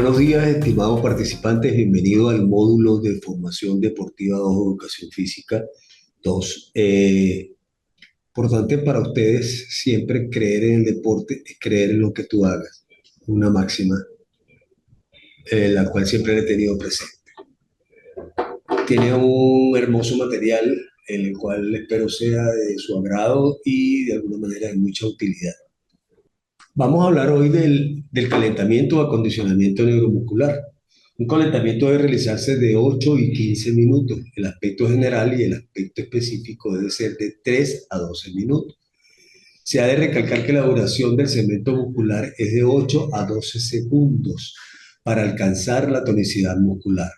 Buenos días, estimados participantes. Bienvenidos al módulo de formación deportiva 2, educación física 2. Importante para ustedes siempre creer en el deporte es creer en lo que tú hagas. Una máxima, la cual siempre le he tenido presente. Tiene un hermoso material, el cual espero sea de su agrado y de alguna manera de mucha utilidad. Vamos a hablar hoy del calentamiento o acondicionamiento neuromuscular. Un calentamiento debe realizarse de 8 y 15 minutos. El aspecto general y el aspecto específico debe ser de 3 a 12 minutos. Se ha de recalcar que la duración del segmento muscular es de 8 a 12 segundos para alcanzar la tonicidad muscular.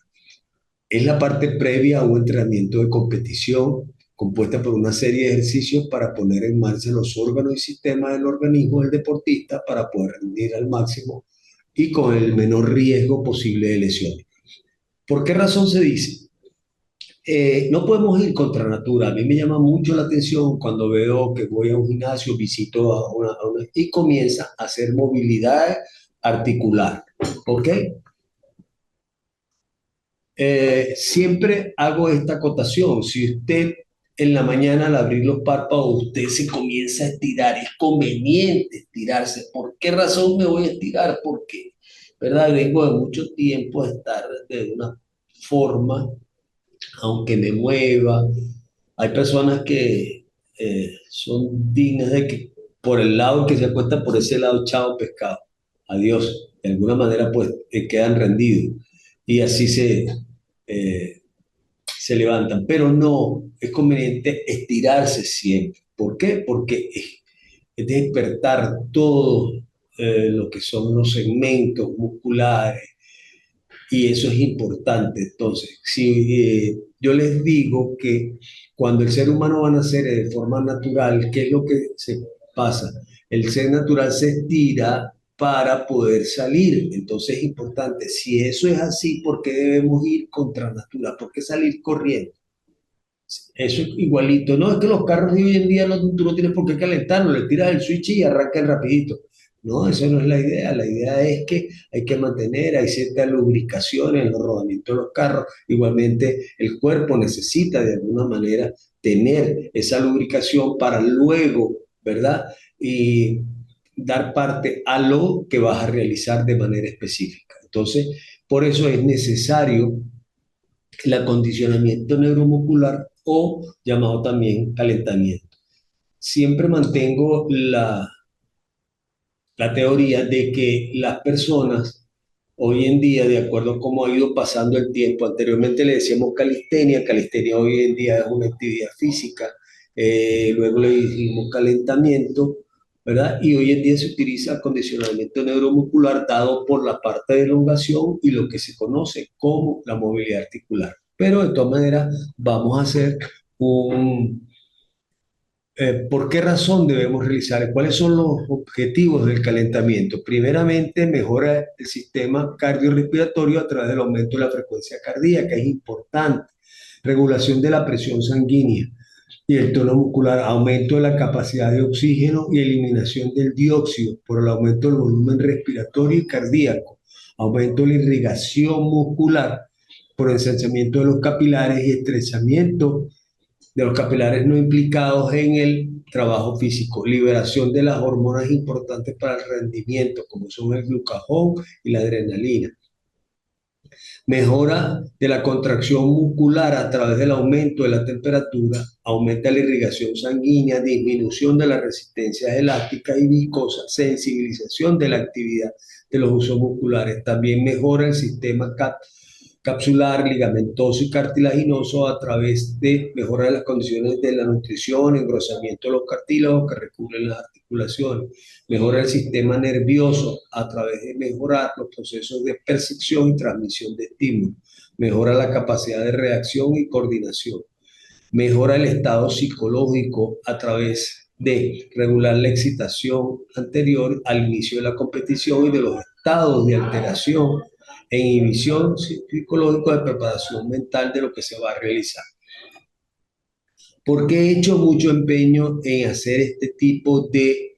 Es la parte previa a un entrenamiento de competición compuesta por una serie de ejercicios para poner en marcha los órganos y sistemas del organismo del deportista para poder rendir al máximo y con el menor riesgo posible de lesiones. ¿Por qué razón se dice? No podemos ir contra natura. A mí me llama mucho la atención cuando veo que voy a un gimnasio, visito y comienza a hacer movilidad articular. ¿Ok? Siempre hago esta acotación. Si usted en la mañana al abrir los párpados, usted se comienza a estirar, es conveniente estirarse. ¿Por qué razón me voy a estirar? Porque, ¿verdad? Vengo de mucho tiempo a estar de una forma, aunque me mueva. Hay personas que son dignas de que por el lado que se acuesta, por ese lado, chao pescado. Adiós. De alguna manera, pues, quedan rendidos. Y así eh, se levantan, pero no es conveniente estirarse siempre. ¿Por qué? Porque es despertar todo lo que son los segmentos musculares y eso es importante. Entonces, si yo les digo que cuando el ser humano va a nacer de forma natural, ¿qué es lo que se pasa? El ser natural se estira para poder salir. Entonces es importante, si eso es así, ¿por qué debemos ir contra natura? ¿Por qué salir corriendo? Eso es igualito. No, es que los carros de hoy en día no, tú no tienes por qué calentarlo, le tiras el switch y arrancan rapidito. No, esa no es la idea. La idea es que hay que mantener, hay cierta lubricación en los rodamientos de los carros. Igualmente, el cuerpo necesita de alguna manera tener esa lubricación para luego, ¿verdad? Y dar parte a lo que vas a realizar de manera específica. Entonces, por eso es necesario el acondicionamiento neuromuscular o llamado también calentamiento. Siempre mantengo la teoría de que las personas hoy en día, de acuerdo a cómo ha ido pasando el tiempo, anteriormente le decíamos calistenia, calistenia hoy en día es una actividad física, luego le dijimos calentamiento, ¿verdad? Y hoy en día se utiliza acondicionamiento neuromuscular dado por la parte de elongación y lo que se conoce como la movilidad articular. Pero de todas maneras vamos a hacer un, ¿por qué razón debemos realizar? ¿Cuáles son los objetivos del calentamiento? Primeramente, mejora el sistema cardiorrespiratorio a través del aumento de la frecuencia cardíaca, es importante. Regulación de la presión sanguínea y el tono muscular, aumento de la capacidad de oxígeno y eliminación del dióxido por el aumento del volumen respiratorio y cardíaco, aumento de la irrigación muscular por ensanchamiento de los capilares y estrechamiento de los capilares no implicados en el trabajo físico, liberación de las hormonas importantes para el rendimiento, como son el glucagón y la adrenalina, mejora de la contracción muscular a través del aumento de la temperatura, aumenta la irrigación sanguínea, disminución de las resistencias elásticas y viscosas, sensibilización de la actividad de los usos musculares, también mejora el sistema capsular, ligamentoso y cartilaginoso a través de mejora de las condiciones de la nutrición, engrosamiento de los cartílagos que recubren las articulaciones, mejora el sistema nervioso a través de mejorar los procesos de percepción y transmisión de estímulos, mejora la capacidad de reacción y coordinación, mejora el estado psicológico a través de regular la excitación anterior al inicio de la competición y de los estados de alteración e inhibición psicológica de preparación mental de lo que se va a realizar. Porque he hecho mucho empeño en hacer este tipo de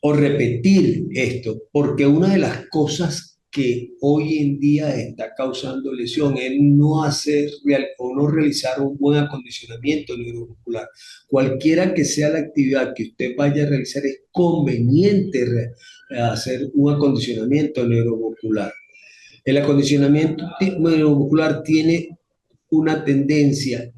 o repetir esto, porque una de las cosas que hoy en día está causando lesión es no hacer o no realizar un buen acondicionamiento neuromuscular. Cualquiera que sea la actividad que usted vaya a realizar, es conveniente hacer un acondicionamiento neuromuscular. El acondicionamiento neuromuscular tiene una tendencia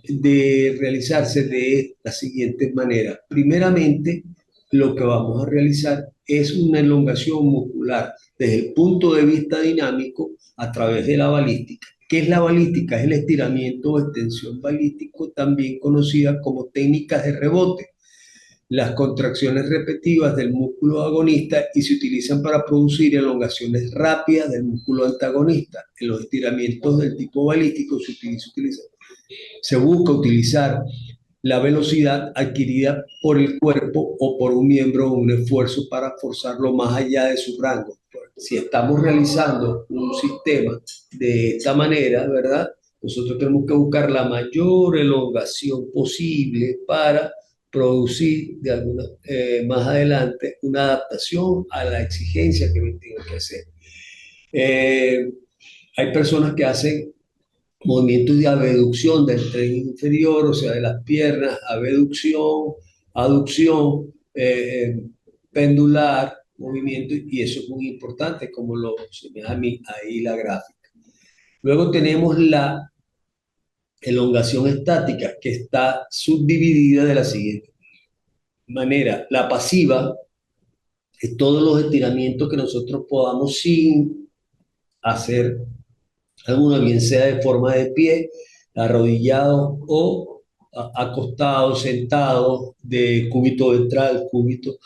de realizarse de la siguiente manera. Primeramente, lo que vamos a realizar es una elongación muscular desde el punto de vista dinámico a través de la balística. ¿Qué es la balística? Es el estiramiento o extensión balístico, también conocida como técnicas de rebote. Las contracciones repetitivas del músculo agonista y se utilizan para producir elongaciones rápidas del músculo antagonista. En los estiramientos del tipo balístico se busca utilizar la velocidad adquirida por el cuerpo o por un miembro o un esfuerzo para forzarlo más allá de su rango. Si estamos realizando un sistema de esta manera, ¿verdad? Nosotros tenemos que buscar la mayor elongación posible para producir más adelante una adaptación a la exigencia que me tengo que hacer. Eh, Hay personas que hacen movimientos de abducción del tren inferior, o sea, de las piernas, abducción, aducción, pendular, movimiento, y eso es muy importante, como lo señala a mí ahí la gráfica. Luego tenemos la elongación estática, que está subdividida de la siguiente manera. La pasiva es todos los estiramientos que nosotros podamos sin hacer alguno, bien sea de forma de pie, arrodillado o acostado, sentado, de cúbito ventral, cúbito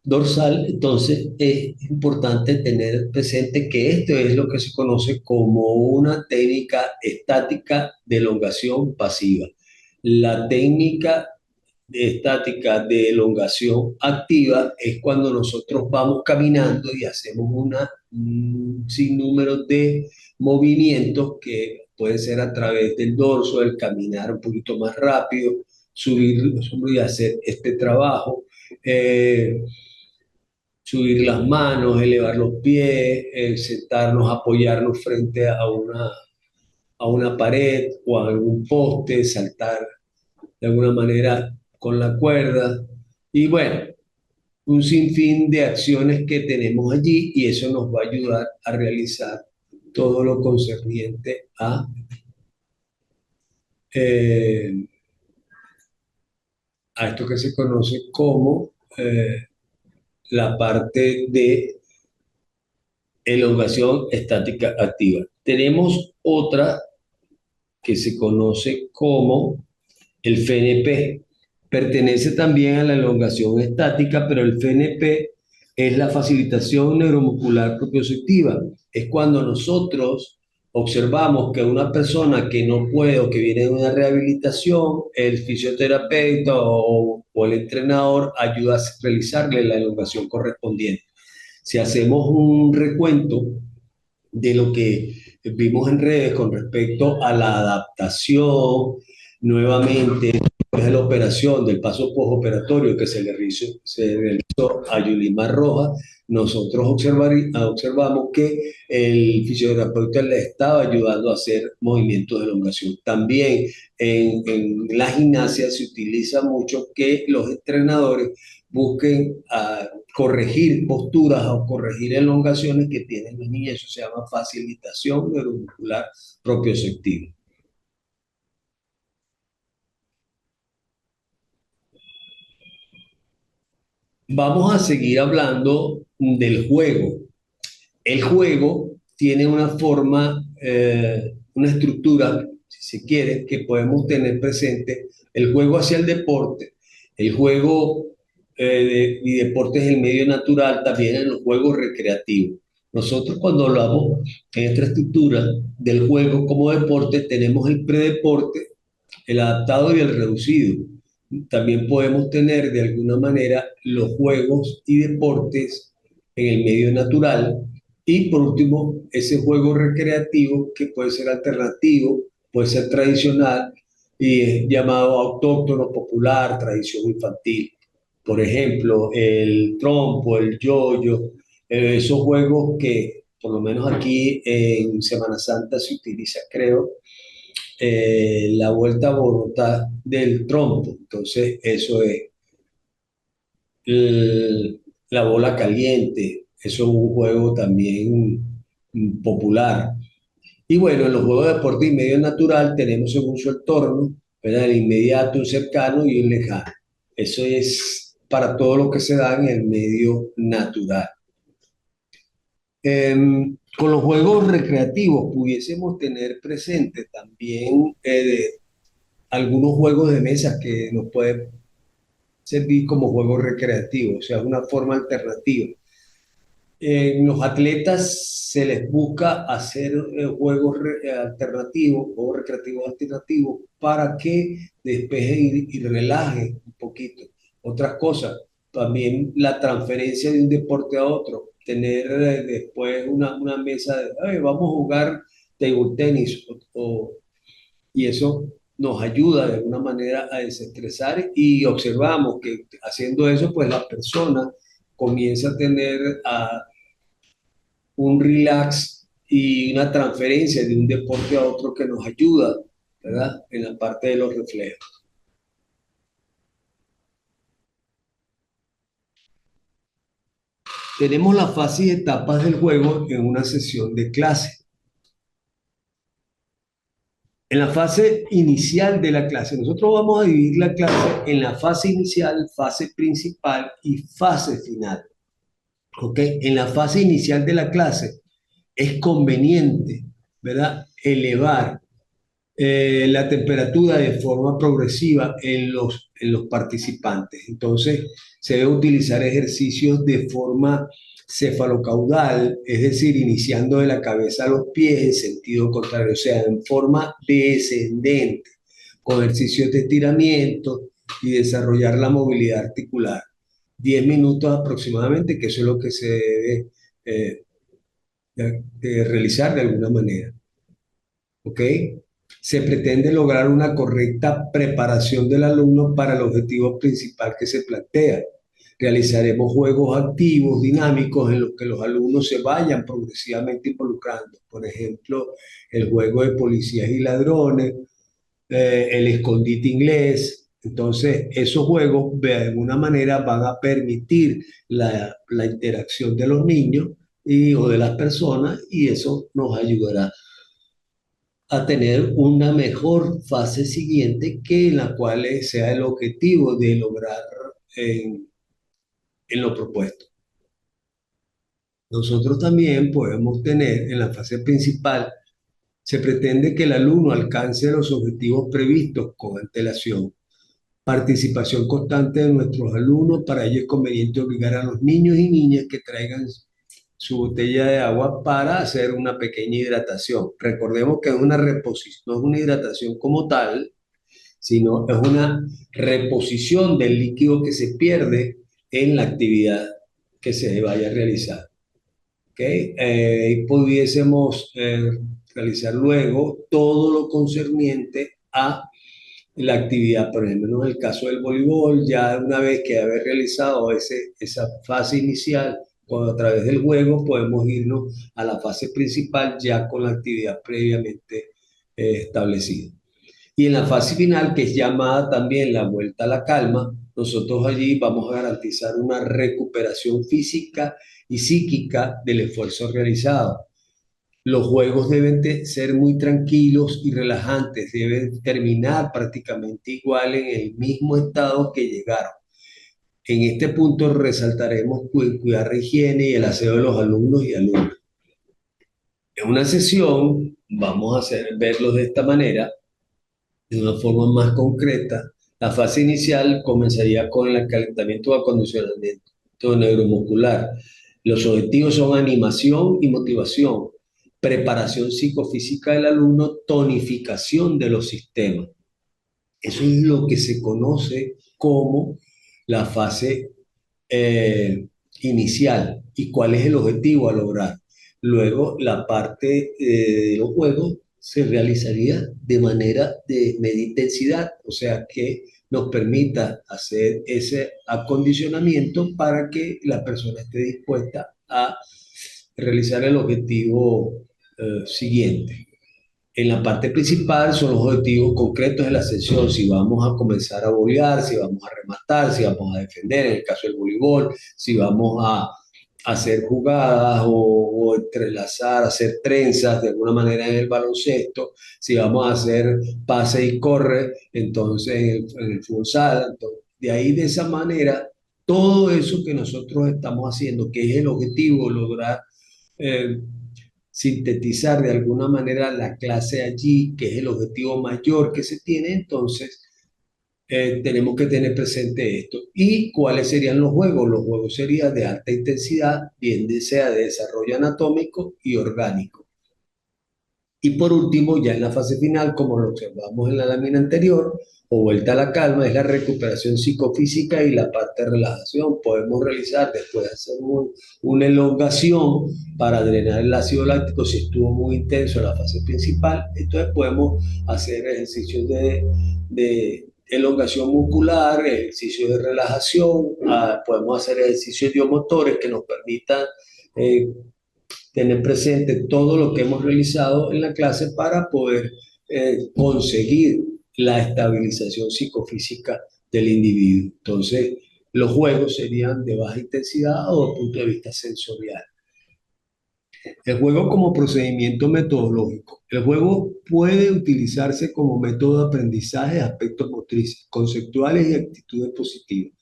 dorsal. Entonces es importante tener presente que esto es lo que se conoce como una técnica estática de elongación pasiva. La técnica estática de elongación activa es cuando nosotros vamos caminando y hacemos un sinnúmero de movimientos que pueden ser a través del dorso, el caminar un poquito más rápido, subir los hombros y hacer este trabajo, eh, subir las manos, elevar los pies, sentarnos, apoyarnos frente a una pared o a algún poste, saltar de alguna manera con la cuerda. Y bueno, un sinfín de acciones que tenemos allí, y eso nos va a ayudar a realizar todo lo concerniente eh, a esto que se conoce como la parte de elongación estática activa. Tenemos otra que se conoce como el FNP. Pertenece también a la elongación estática, pero el FNP es la facilitación neuromuscular propioceptiva. Es cuando nosotros observamos que una persona que no puede o que viene de una rehabilitación, el fisioterapeuta o el entrenador ayuda a realizarle la elongación correspondiente. Si hacemos un recuento de lo que vimos en redes con respecto a la adaptación, nuevamente, después de la operación, del paso postoperatorio que se realizó a Yulimar Rojas, nosotros observamos que el fisioterapeuta le estaba ayudando a hacer movimientos de elongación. También en la gimnasia se utiliza mucho que los entrenadores busquen corregir posturas o corregir elongaciones que tienen los niños. Eso se llama facilitación neuromuscular propioceptiva. Vamos a seguir hablando del juego. El juego tiene una forma, una estructura, si se quiere, que podemos tener presente. El juego hacia el deporte, el juego y deporte es el medio natural, también en los juegos recreativos. Nosotros cuando hablamos en esta estructura del juego como deporte, tenemos el predeporte, el adaptado y el reducido. También podemos tener de alguna manera los juegos y deportes en el medio natural. Y por último, ese juego recreativo que puede ser alternativo, puede ser tradicional y es llamado autóctono, popular, tradición infantil. Por ejemplo, el trompo, el yoyo, esos juegos que por lo menos aquí en Semana Santa se utiliza, creo, la vuelta a Bogotá del trompo. Entonces, eso es el- la bola caliente, eso es un juego también popular. Y bueno, en los juegos de deporte y medio natural tenemos según su entorno, ¿verdad? El inmediato, un cercano y un lejano. Eso es para todo lo que se da en el medio natural. Con los juegos recreativos pudiésemos tener presente también algunos juegos de mesa que nos pueden servir como juegos recreativos, o sea, es una forma alternativa. Los atletas se les busca hacer juegos alternativos, juegos recreativos alternativos, para que despejen y relajen un poquito. Otras cosas, también la transferencia de un deporte a otro, tener después una mesa de, "Ay, vamos a jugar table tenis", y eso nos ayuda de alguna manera a desestresar y observamos que haciendo eso, pues la persona comienza a tener un relax y una transferencia de un deporte a otro que nos ayuda, ¿verdad? En la parte de los reflejos. Tenemos las fases y etapas del juego en una sesión de clase. En la fase inicial de la clase, nosotros vamos a dividir la clase en la fase inicial, fase principal y fase final. ¿Ok? En la fase inicial de la clase es conveniente, ¿verdad? Elevar la temperatura de forma progresiva en los participantes. Entonces, se debe utilizar ejercicios de forma cefalocaudal, es decir, iniciando de la cabeza a los pies en sentido contrario, o sea, en forma descendente, con ejercicios de estiramiento y desarrollar la movilidad articular. 10 minutos aproximadamente, que eso es lo que se debe eh, de realizar de alguna manera. ¿Ok? Se pretende lograr una correcta preparación del alumno para el objetivo principal que se plantea. Realizaremos juegos activos, dinámicos, en los que los alumnos se vayan progresivamente involucrando. Por ejemplo, el juego de policías y ladrones, el escondite inglés. Entonces, esos juegos de alguna manera van a permitir la interacción de los niños o de las personas y eso nos ayudará a tener una mejor fase siguiente que en la cual sea el objetivo de lograr en lo propuesto. Nosotros también podemos tener en la fase principal, se pretende que el alumno alcance los objetivos previstos con antelación. Participación constante de nuestros alumnos, para ello es conveniente obligar a los niños y niñas que traigan su botella de agua para hacer una pequeña hidratación. Recordemos que es una reposición, no es una hidratación como tal, sino es una reposición del líquido que se pierde en la actividad que se vaya a realizar. ¿Okay? Y pudiésemos realizar luego todo lo concerniente a la actividad, por ejemplo, en el caso del voleibol, ya una vez que haber realizado esa fase inicial, a través del juego podemos irnos a la fase principal ya con la actividad previamente establecida. Y en la fase final, que es llamada también la vuelta a la calma, nosotros allí vamos a garantizar una recuperación física y psíquica del esfuerzo realizado. Los juegos deben ser muy tranquilos y relajantes, deben terminar prácticamente igual en el mismo estado que llegaron. En este punto resaltaremos cuidar la higiene y el aseo de los alumnos y alumnas. En una sesión vamos a verlos de esta manera, de una forma más concreta. La fase inicial comenzaría con el calentamiento o acondicionamiento neuromuscular. Los objetivos son animación y motivación, preparación psicofísica del alumno, tonificación de los sistemas. Eso es lo que se conoce como la fase inicial y cuál es el objetivo a lograr. Luego, la parte de los juegos se realizaría de manera de media intensidad, o sea que nos permita hacer ese acondicionamiento para que la persona esté dispuesta a realizar el objetivo siguiente. En la parte principal son los objetivos concretos de la sesión, si vamos a comenzar a bolear, si vamos a rematar, si vamos a defender, en el caso del voleibol, si vamos a hacer jugadas o entrelazar, hacer trenzas de alguna manera en el baloncesto, si vamos a hacer pase y corre, entonces en el futsal, entonces, de ahí de esa manera, todo eso que nosotros estamos haciendo, que es el objetivo, lograr eh, sintetizar de alguna manera la clase allí, que es el objetivo mayor que se tiene, entonces tenemos que tener presente esto. ¿Y cuáles serían los juegos? Los juegos serían de alta intensidad, bien sea de desarrollo anatómico y orgánico. Y por último, ya en la fase final, como lo observamos en la lámina anterior, o vuelta a la calma, es la recuperación psicofísica y la parte de relajación. Podemos realizar, después de hacer una elongación para drenar el ácido láctico si estuvo muy intenso en la fase principal. Entonces podemos hacer ejercicios de elongación muscular, ejercicios de relajación, podemos hacer ejercicios biomotores que nos permitan eh, tener presente todo lo que hemos realizado en la clase para poder conseguir la estabilización psicofísica del individuo. Entonces, los juegos serían de baja intensidad o desde el punto de vista sensorial. El juego como procedimiento metodológico. El juego puede utilizarse como método de aprendizaje de aspectos motrices, conceptuales y actitudes positivas.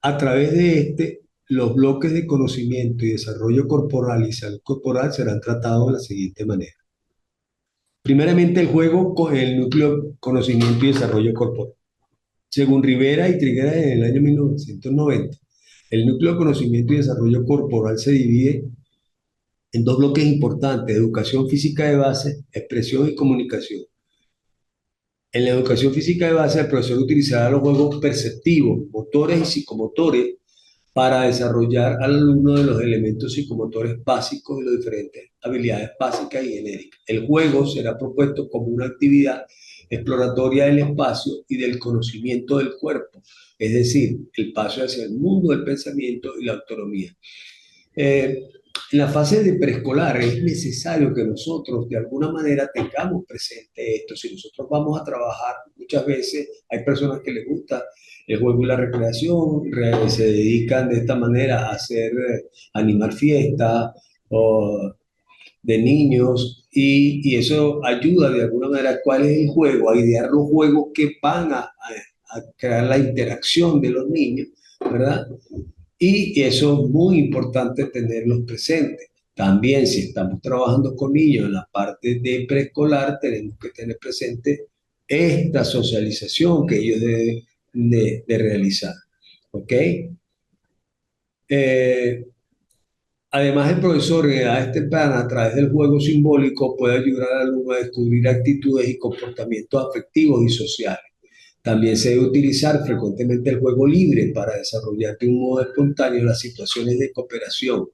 A través de los bloques de conocimiento y desarrollo corporal y salud corporal serán tratados de la siguiente manera. Primeramente, el juego con el núcleo conocimiento y desarrollo corporal. Según Rivera y Trigueros en el año 1990, el núcleo de conocimiento y desarrollo corporal se divide en dos bloques importantes: educación física de base, expresión y comunicación. En la educación física de base, el profesor utilizará los juegos perceptivos, motores y psicomotores para desarrollar al alumno de los elementos psicomotores básicos y las diferentes habilidades básicas y genéricas. El juego será propuesto como una actividad exploratoria del espacio y del conocimiento del cuerpo, es decir, el paso hacia el mundo del pensamiento y la autonomía. En la fase de preescolar es necesario que nosotros de alguna manera tengamos presente esto. Si nosotros vamos a trabajar, muchas veces hay personas que les gusta el juego y la recreación, se dedican de esta manera a hacer, animar fiestas o de niños y eso ayuda de alguna manera. ¿Cuál es el juego? A idear los juegos que van a crear la interacción de los niños, ¿verdad? Y eso es muy importante tenerlos presentes. También si estamos trabajando con niños en la parte de preescolar, tenemos que tener presente esta socialización que ellos deben de realizar. ¿Ok? Eh, Además, el profesor en edades tempranas, a través del juego simbólico, puede ayudar al alumno a descubrir actitudes y comportamientos afectivos y sociales. También se debe utilizar frecuentemente el juego libre para desarrollar de un modo espontáneo las situaciones de cooperación.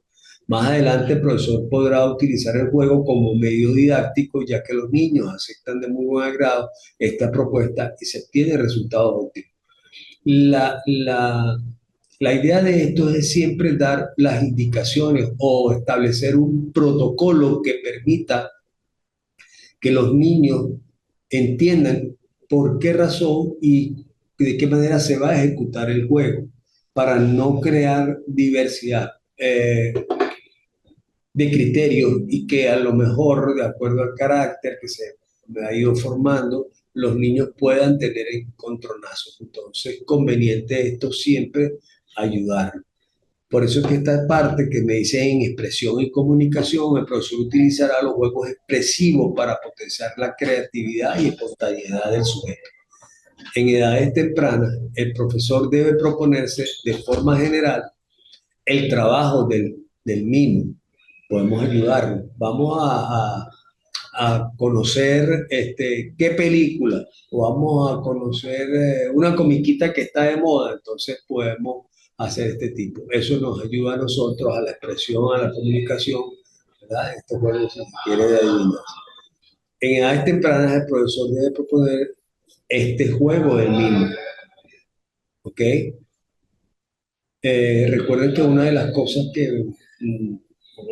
Más adelante, el profesor podrá utilizar el juego como medio didáctico, ya que los niños aceptan de muy buen agrado esta propuesta y se obtienen resultados óptimos. La idea de esto es siempre dar las indicaciones o establecer un protocolo que permita que los niños entiendan por qué razón y de qué manera se va a ejecutar el juego para no crear diversidad de criterios y que a lo mejor, de acuerdo al carácter que se ha ido formando, los niños puedan tener encontronazos. Entonces, es conveniente esto siempre ayudar. Por eso es que esta parte que me dice en expresión y comunicación, el profesor utilizará los juegos expresivos para potenciar la creatividad y espontaneidad del sujeto. En edades tempranas, el profesor debe proponerse de forma general el trabajo del mismo. Podemos ayudarlo. Vamos a conocer qué película, o vamos a conocer una comiquita que está de moda, entonces podemos hacer este tipo. Eso nos ayuda a nosotros a la expresión, a la comunicación, ¿verdad? Esto bueno, si quiere de ayuda. En edades tempranas el profesor debe proponer este juego del niño, ¿ok? Recuerden que una de las cosas que mm,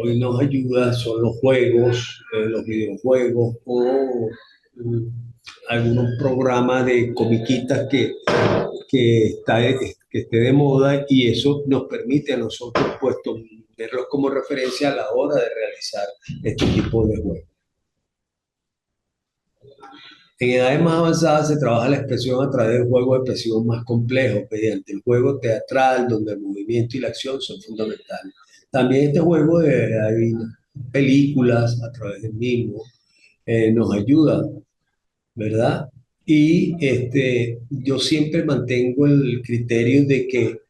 hoy nos ayuda son los juegos, los videojuegos o mm, algunos programas de comiquitas que esté de moda y eso nos permite a nosotros pues verlos como referencia a la hora de realizar este tipo de juegos. En edades más avanzadas se trabaja la expresión a través de juegos expresivos más complejos, mediante el juego teatral, donde el movimiento y la acción son fundamentales. También este juego hay películas a través del mismo, nos ayuda, ¿verdad? Y yo siempre mantengo el criterio de que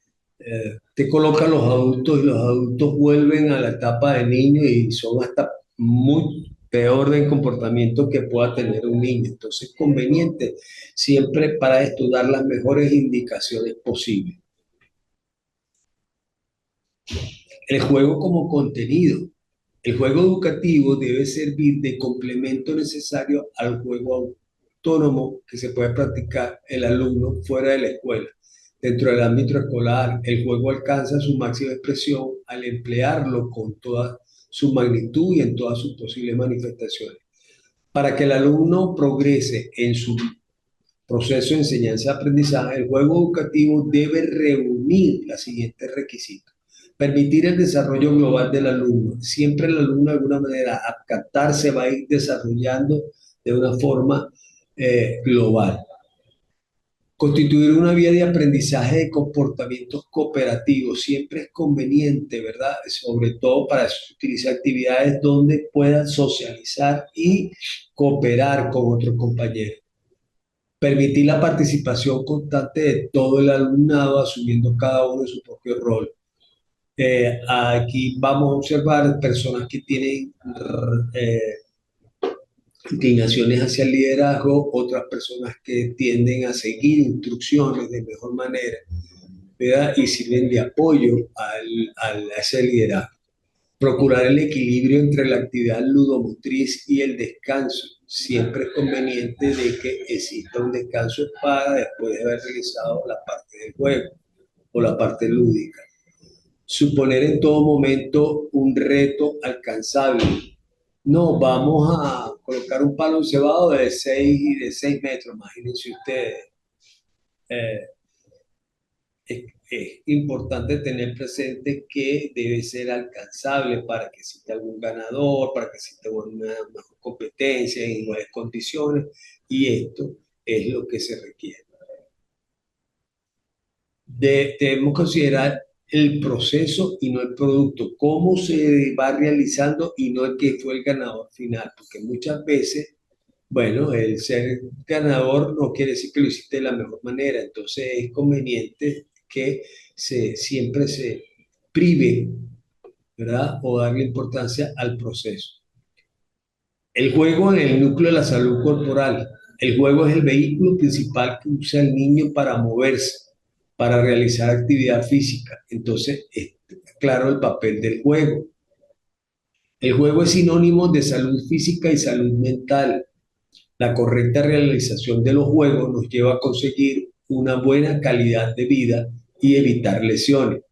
te colocan los adultos y los adultos vuelven a la etapa de niño y son hasta muy peor de comportamiento que pueda tener un niño. Entonces es conveniente siempre para esto dar las mejores indicaciones posibles. El juego como contenido. El juego educativo debe servir de complemento necesario al juego autónomo que se puede practicar el alumno fuera de la escuela. Dentro del ámbito escolar, el juego alcanza su máxima expresión al emplearlo con toda su magnitud y en todas sus posibles manifestaciones. Para que el alumno progrese en su proceso de enseñanza-aprendizaje, el juego educativo debe reunir los siguientes requisitos. Permitir el desarrollo global del alumno. Siempre el alumno de alguna manera a captar se va a ir desarrollando de una forma global. Constituir una vía de aprendizaje de comportamientos cooperativos siempre es conveniente, ¿verdad? Sobre todo para utilizar actividades donde puedan socializar y cooperar con otros compañeros. Permitir la participación constante de todo el alumnado, asumiendo cada uno su propio rol. Aquí vamos a observar personas que tienen eh, inclinaciones hacia el liderazgo, otras personas que tienden a seguir instrucciones de mejor manera, ¿verdad? Y sirven de apoyo a ese liderazgo. Procurar el equilibrio entre la actividad ludomotriz y el descanso. Siempre es conveniente de que exista un descanso para después de haber realizado la parte del juego o la parte lúdica. Suponer en todo momento un reto alcanzable. No, vamos a colocar un palo cebado de 6 y de 6 metros, imagínense ustedes. Eh, es importante tener presente que debe ser alcanzable para que exista algún ganador, para que exista una mejor competencia en iguales condiciones, y esto es lo que se requiere. Debemos considerar el proceso y no el producto, cómo se va realizando y no el que fue el ganador final, porque muchas veces, bueno, el ser ganador no quiere decir que lo hiciste de la mejor manera, entonces es conveniente que siempre se prive, ¿verdad? O darle importancia al proceso. El juego en el núcleo de la salud corporal. El juego es el vehículo principal que usa el niño para moverse, para realizar actividad física. Entonces, es claro el papel del juego. El juego es sinónimo de salud física y salud mental. La correcta realización de los juegos nos lleva a conseguir una buena calidad de vida y evitar lesiones.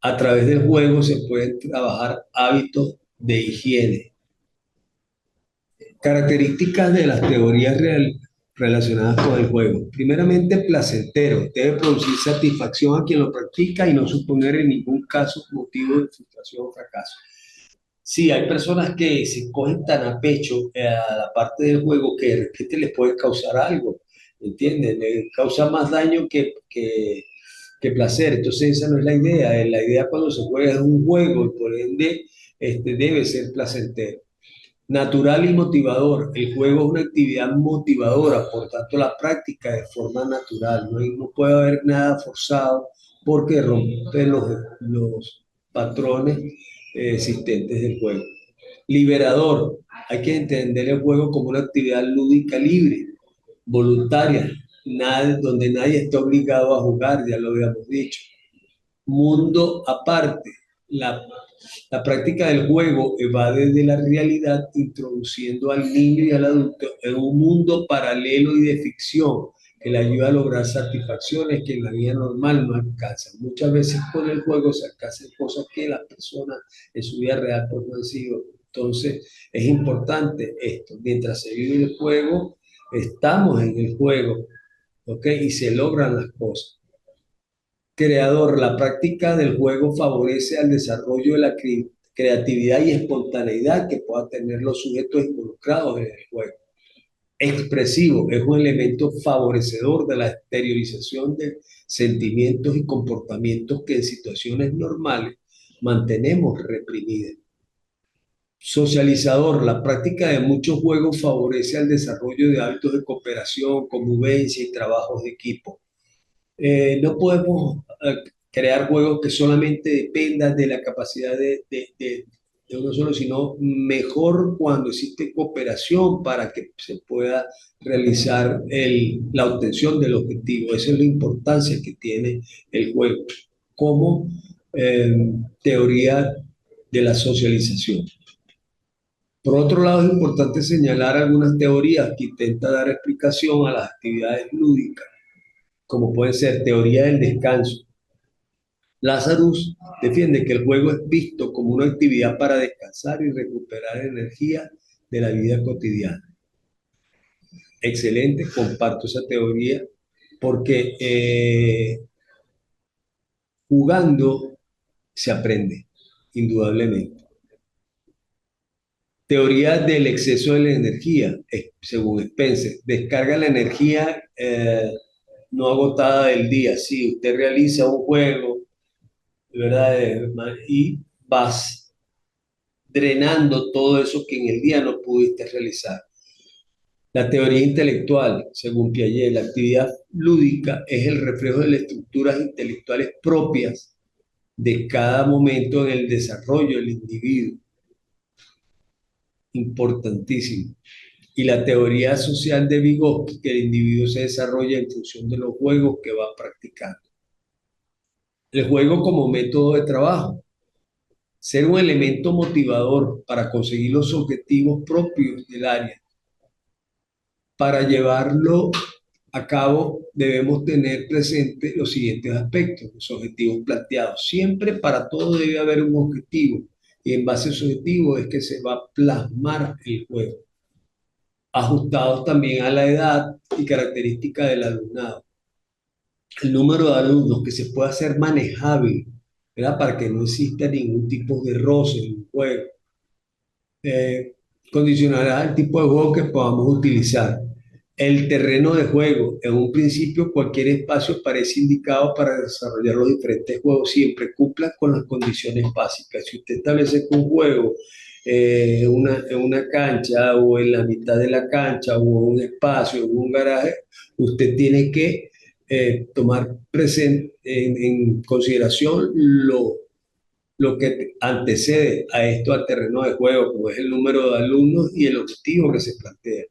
A través del juego se pueden trabajar hábitos de higiene. Características de las teorías relacionadas con el juego. Primeramente, placentero. Debe producir satisfacción a quien lo practica y no suponer en ningún caso motivo de frustración o fracaso. Sí, hay personas que se cogen tan a pecho a la parte del juego que de repente les puede causar algo, ¿entiendes? Le causa más daño que placer. Entonces esa no es la idea. La idea cuando se juega es un juego y por ende debe ser placentero. Natural y motivador. El juego es una actividad motivadora, por tanto la práctica de forma natural. No puede haber nada forzado porque rompe los patrones existentes del juego. Liberador. Hay que entender el juego como una actividad lúdica libre, voluntaria, donde nadie está obligado a jugar, ya lo habíamos dicho. Mundo aparte. La, la práctica del juego va desde la realidad, introduciendo al niño y al adulto en un mundo paralelo y de ficción que le ayuda a lograr satisfacciones que en la vida normal no alcanzan. Muchas veces con el juego se alcanzan cosas que las personas en su vida real pues, no han sido. Entonces es importante esto. Mientras se vive el juego, estamos en el juego, ¿ok? Y se logran las cosas. Creador, la práctica del juego favorece al desarrollo de la creatividad y espontaneidad que puedan tener los sujetos involucrados en el juego. Expresivo, es un elemento favorecedor de la exteriorización de sentimientos y comportamientos que en situaciones normales mantenemos reprimidos. Socializador, la práctica de muchos juegos favorece al desarrollo de hábitos de cooperación, convivencia y trabajos de equipo. No podemos crear juegos que solamente dependan de la capacidad de uno solo, sino mejor cuando existe cooperación para que se pueda realizar la obtención del objetivo. Esa es la importancia que tiene el juego como eh, teoría de la socialización. Por otro lado, es importante señalar algunas teorías que intentan dar explicación a las actividades lúdicas, como puede ser teoría del descanso. Lazarus defiende que el juego es visto como una actividad para descansar y recuperar energía de la vida cotidiana. Excelente, comparto esa teoría porque jugando se aprende, indudablemente. Teoría del exceso de la energía, según Spencer, descarga la energía no agotada del día. Si usted realiza un juego, ¿verdad? Y vas drenando todo eso que en el día no pudiste realizar. La teoría intelectual, según Piaget, la actividad lúdica es el reflejo de las estructuras intelectuales propias de cada momento en el desarrollo del individuo. Importantísimo. Y la teoría social de Vygotsky, que el individuo se desarrolla en función de los juegos que va practicando. El juego como método de trabajo. Ser un elemento motivador para conseguir los objetivos propios del área. Para llevarlo a cabo debemos tener presente los siguientes aspectos, los objetivos planteados. Siempre para todo debe haber un objetivo y en base a ese objetivo es que se va a plasmar el juego, ajustados también a la edad y características del alumnado. El número de alumnos que se pueda hacer manejable, ¿verdad? Para que no exista ningún tipo de roce en el juego. Eh, Condicionará el tipo de juego que podamos utilizar. El terreno de juego, en un principio cualquier espacio parece indicado para desarrollar los diferentes juegos, siempre cumpla con las condiciones básicas. Si usted establece un juego en una cancha o en la mitad de la cancha o en un espacio, en un garaje, usted tiene que tomar en consideración lo que antecede a esto al terreno de juego, como es el número de alumnos y el objetivo que se plantea.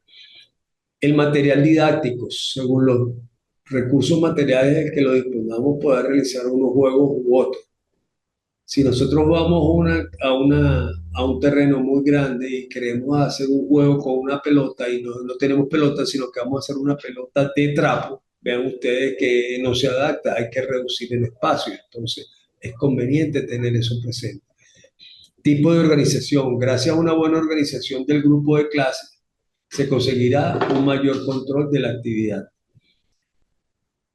El material didáctico, según los recursos materiales del que lo dispongamos, poder realizar unos juegos u otros. Si nosotros vamos a un terreno muy grande y queremos hacer un juego con una pelota y no tenemos pelota, sino que vamos a hacer una pelota de trapo, vean ustedes que no se adapta, hay que reducir el espacio. Entonces, es conveniente tener eso presente. Tipo de organización. Gracias a una buena organización del grupo de clases, se conseguirá un mayor control de la actividad.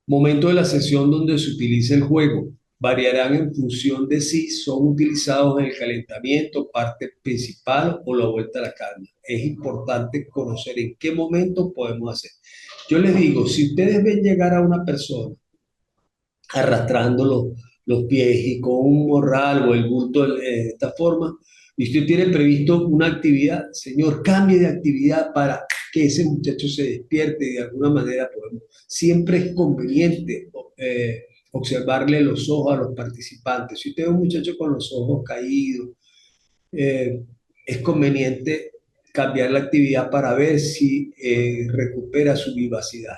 Momento de la sesión donde se utiliza el juego. Variarán en función de si son utilizados en el calentamiento, parte principal o la vuelta a la calma. Es importante conocer en qué momento podemos hacer. Yo les digo, si ustedes ven llegar a una persona arrastrando los pies y con un morral o el bulto de esta forma, y usted tiene previsto una actividad, señor, cambie de actividad para que ese muchacho se despierte y de alguna manera podemos. Siempre es conveniente observarle los ojos a los participantes. Si usted ve un muchacho con los ojos caídos, eh, es conveniente cambiar la actividad para ver si recupera su vivacidad.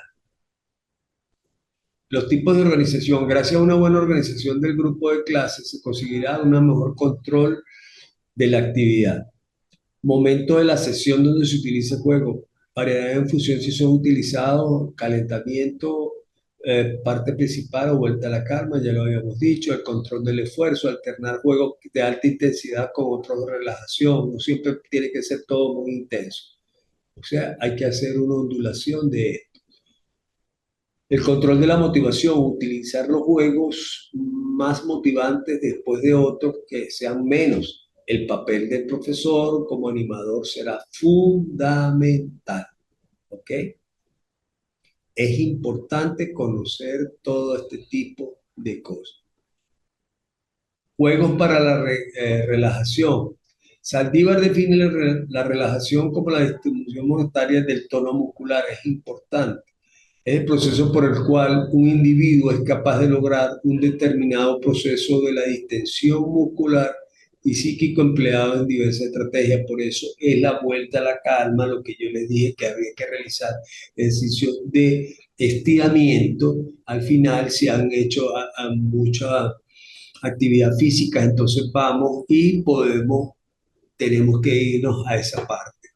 Los tipos de organización. Gracias a una buena organización del grupo de clases se conseguirá un mejor control de la actividad. Momento de la sesión donde se utiliza el juego. Variedad en función si son utilizados, calentamiento, parte principal o vuelta a la calma, ya lo habíamos dicho, el control del esfuerzo, alternar juegos de alta intensidad con otros de relajación, no siempre tiene que ser todo muy intenso. O sea, hay que hacer una ondulación de el control de la motivación, utilizar los juegos más motivantes después de otros que sean menos. El papel del profesor como animador será fundamental, ¿ok? Es importante conocer todo este tipo de cosas. Juegos para la relajación. Saldívar define la relajación como la distribución monetaria del tono muscular. Es importante. Es el proceso por el cual un individuo es capaz de lograr un determinado proceso de la distensión muscular y psíquico empleado en diversas estrategias. Por eso es la vuelta a la calma, lo que yo les dije que había que realizar ejercicios de estiramiento. Al final, si han hecho mucha actividad física, entonces vamos y tenemos que irnos a esa parte.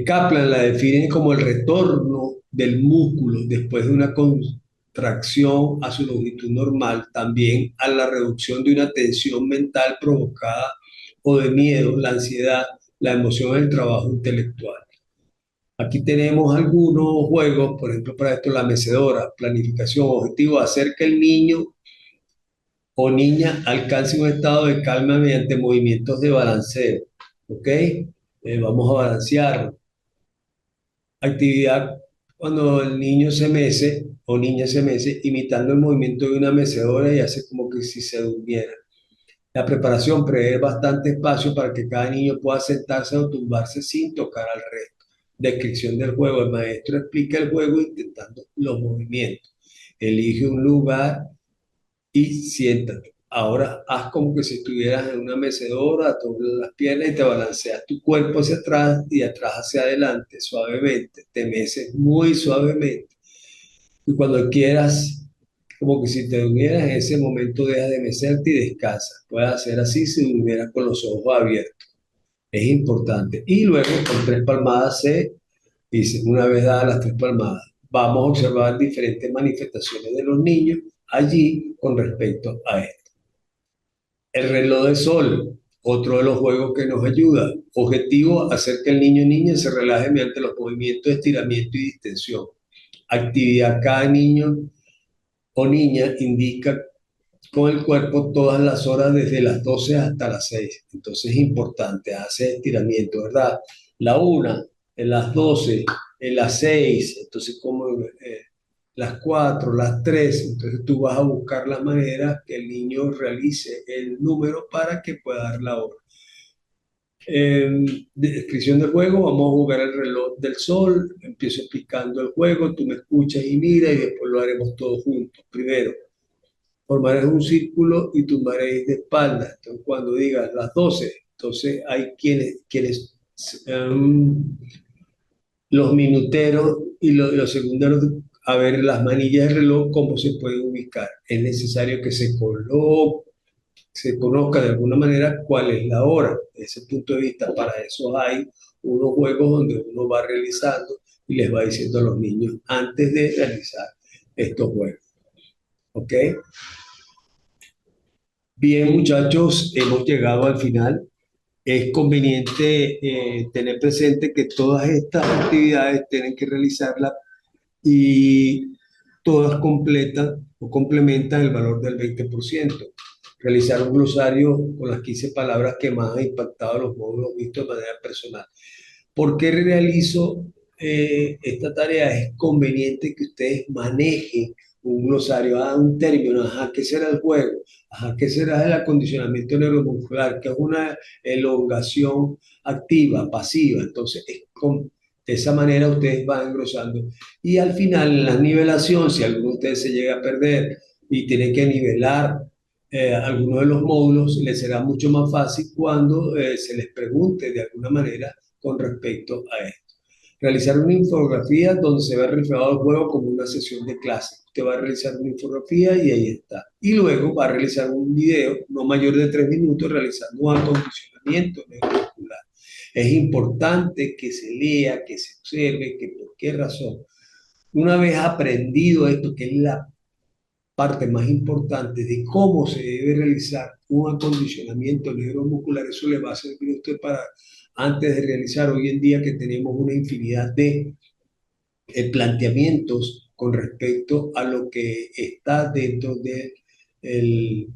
Kaplan la define como el retorno del músculo después de una contracción a su longitud normal, también a la reducción de una tensión mental provocada o de miedo, la ansiedad, la emoción del trabajo intelectual. Aquí tenemos algunos juegos, por ejemplo, para esto la mecedora, planificación, objetivo, hacer que el niño o niña alcance un estado de calma mediante movimientos de balanceo. ¿Ok? Vamos a balancear. Actividad cuando el niño se mece o niña se mece, imitando el movimiento de una mecedora y hace como que si se durmiera. La preparación prevé bastante espacio para que cada niño pueda sentarse o tumbarse sin tocar al resto. Descripción del juego. El maestro explica el juego intentando los movimientos. Elige un lugar y siéntate. Ahora haz como que si estuvieras en una mecedora, doblas las piernas y te balanceas tu cuerpo hacia atrás y atrás hacia adelante suavemente. Te meces muy suavemente. Y cuando quieras, como que si te durmieras, en ese momento dejas de mecerte y descansas. Puedes hacer así si durmieras con los ojos abiertos. Es importante. Y luego con tres palmadas se dice, una vez dadas las tres palmadas, vamos a observar diferentes manifestaciones de los niños allí con respecto a esto. El reloj de sol, otro de los juegos que nos ayuda. Objetivo, hacer que el niño o niña se relaje mediante los movimientos de estiramiento y distensión. Actividad, cada niño o niña indica con el cuerpo todas las horas desde las 12 hasta las 6. Entonces es importante hacer estiramiento, ¿verdad? La una, en las 12, en las 6, entonces como las 4, las 3, entonces tú vas a buscar la manera que el niño realice el número para que pueda dar la hora. Descripción del juego, vamos a jugar el reloj del sol, empiezo explicando el juego, tú me escuchas y mira y después lo haremos todos juntos. Primero, formaréis un círculo y tumbaréis de espaldas. Entonces, cuando digas las 12, entonces hay quienes los minuteros y los segunderos, a ver las manillas del reloj, cómo se pueden ubicar. Es necesario que se conozca de alguna manera cuál es la hora. Desde ese punto de vista, para eso hay unos juegos donde uno va realizando y les va diciendo a los niños antes de realizar estos juegos. ¿Ok? Bien, muchachos, hemos llegado al final. Es conveniente tener presente que todas estas actividades tienen que realizarlas y todas completan o complementan el valor del 20%. Realizar un glosario con las 15 palabras que más han impactado a los módulos vistos de manera personal. ¿Por qué realizo esta tarea? Es conveniente que ustedes manejen un glosario, un término, ajá, ¿qué será el juego? Ajá, ¿qué será el acondicionamiento neuromuscular? ¿Qué es una elongación activa, pasiva? Entonces, de esa manera ustedes van engrosando. Y al final, en la nivelación, si alguno de ustedes se llega a perder y tiene que nivelar alguno de los módulos, les será mucho más fácil cuando se les pregunte de alguna manera con respecto a esto. Realizar una infografía donde se ve reflejado el juego como una sesión de clase. Usted va a realizar una infografía y ahí está. Y luego va a realizar un video no mayor de 3 minutos realizando un acondicionamiento neuromuscular. Es importante que se lea, que se observe, que por qué razón. Una vez aprendido esto, que es la parte más importante de cómo se debe realizar un acondicionamiento neuromuscular, eso le va a servir a usted para antes de realizar hoy en día que tenemos una infinidad de planteamientos con respecto a lo que está dentro de el,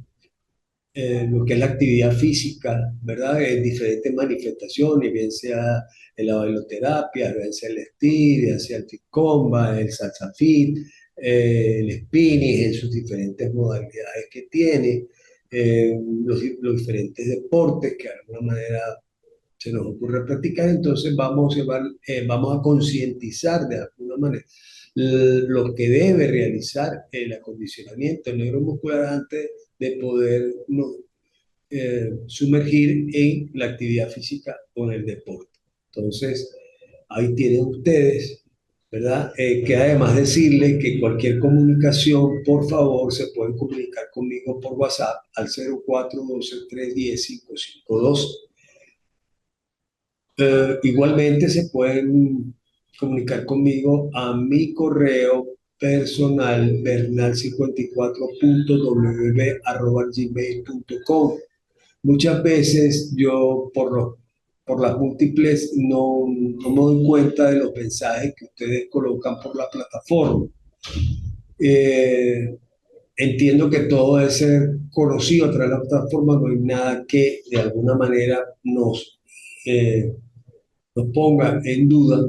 lo que es la actividad física, ¿verdad? En diferentes manifestaciones, bien sea la bailoterapia, bien sea el steel, bien sea el fit combat, el salsa fit, el spinning en sus diferentes modalidades que tiene, los diferentes deportes que de alguna manera se nos ocurre practicar, entonces vamos a concientizar de alguna manera lo que debe realizar el acondicionamiento neuromuscular antes de poder sumergir en la actividad física o en el deporte. Entonces, ahí tienen ustedes, ¿verdad? Que además decirles que cualquier comunicación, por favor, se pueden comunicar conmigo por WhatsApp al 0412-310-552. Igualmente se pueden comunicar conmigo a mi correo personal bernal54.wb@gmail.com. Muchas veces yo por las múltiples no me doy cuenta de los mensajes que ustedes colocan por la plataforma. Eh, Entiendo que todo debe ser conocido a través de la plataforma, no hay nada que de alguna manera eh, nos ponga en duda,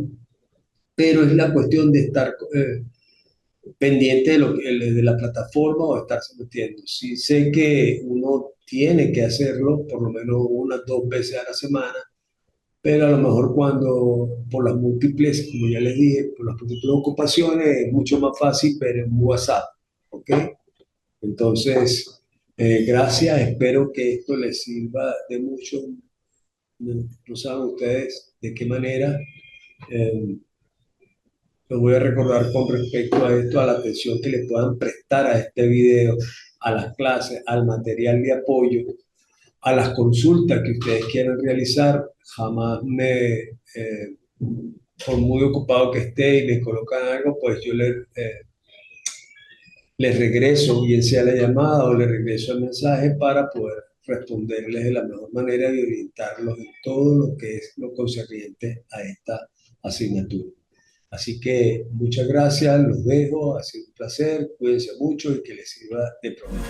pero es la cuestión de estar pendiente de, de la plataforma o estarse metiendo. Sí sé que uno tiene que hacerlo por lo menos unas 2 veces a la semana, pero a lo mejor cuando por las múltiples, como ya les dije, por las múltiples ocupaciones es mucho más fácil ver en WhatsApp, ¿ok? Entonces, gracias, espero que esto les sirva de mucho. No, no saben ustedes de qué manera. Eh, Los voy a recordar con respecto a esto, a la atención que le puedan prestar a este video, a las clases, al material de apoyo, a las consultas que ustedes quieran realizar. Jamás por muy ocupado que esté y me colocan algo, pues yo les regreso, bien sea la llamada o les regreso el mensaje para poder responderles de la mejor manera y orientarlos en todo lo que es lo concerniente a esta asignatura. Así que muchas gracias, los dejo, ha sido un placer, cuídense mucho y que les sirva de provecho.